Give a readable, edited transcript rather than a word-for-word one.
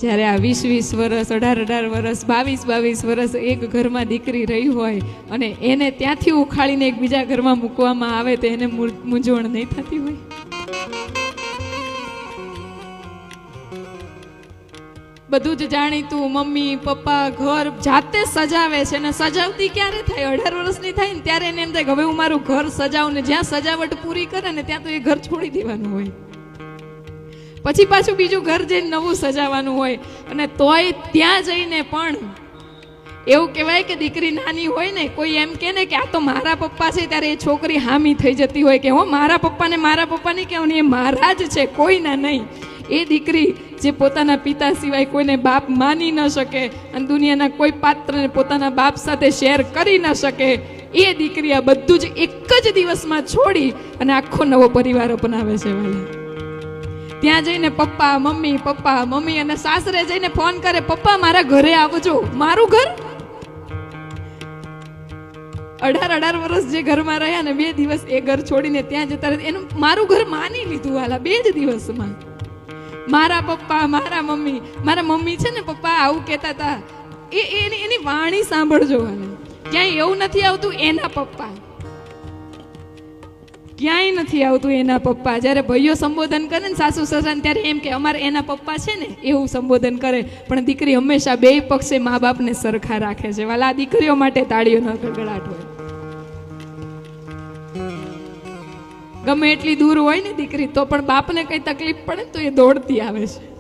જ્યારે આ 20-20 વર્ષ 18-18 વર્ષ 22-22 વર્ષ એક ઘરમાં દીકરી રહી હોય અને એને ત્યાંથી ઉખાડીને એક બીજા ઘરમાં મૂકવામાં આવે તો એને મૂંઝવણ નહીં થતી હોય? બધું જ જાણીતું મમ્મી પપ્પા ઘર જાતે સજાવે છે ને સજાવતી ક્યારે થાય? 18 વર્ષની થાય ને ત્યારે એને એમ થાય કે હવે હું મારું ઘર સજાવું ને જ્યાં સજાવટ પૂરી કરે ને ત્યાં તો એ ઘર છોડી દેવાનું હોય, પછી પાછું બીજું ઘર જઈને નવું સજાવવાનું હોય. અને તોય ત્યાં જઈને પણ એવું કહેવાય કે દીકરી નાની હોય ને કોઈ એમ કે ને કે આ તો મારા પપ્પા છે ત્યારે એ છોકરી હામી થઈ જતી હોય કે હો મારા પપ્પા નહીં કહેવાનું, એ મારા જ છે, કોઈના નહીં. એ દીકરી જે પોતાના પિતા સિવાય કોઈને બાપ માની ન શકે અને દુનિયાના કોઈ પાત્રને પોતાના બાપ સાથે શેર કરી ન શકે, એ દીકરી આ બધું જ એક જ દિવસમાં છોડી અને આખો નવો પરિવાર અપનાવે છે. ત્યાં જઈને પપ્પા મમ્મી અને સાસરે જઈને ફોન કરે, પપ્પા મારા ઘરે આવજો. મારું ઘર? 18 વર્ષ જે ઘરમાં રહ્યા ને 2 દિવસ એ ઘર છોડીને ત્યાં જતા રહે, એનું મારું ઘર માની લીધું હાલા 2 જ દિવસમાં. મારા પપ્પા મારા મમ્મી છે ને પપ્પા આવું કહેતા હતા, એની વાણી સાંભળજો. ક્યાંય એવું નથી આવતું એના પપ્પા, ક્યાંય નથી આવતું એના પપ્પા. જ્યારે ભાઈઓ સંબોધન કરે ને સાસુ સસરાને ત્યારે એમ કે અમારે એના પપ્પા છે ને એવું સંબોધન કરે, પણ દીકરી હંમેશા 2 પક્ષે મા બાપને સરખા રાખે છે. વાલા દીકરીઓ માટે તાળીઓનો ગડગડાટ હોય. ગમે એટલી દૂર હોય ને દીકરી તો પણ બાપને કઈ તકલીફ પડે તો એ દોડતી આવે છે.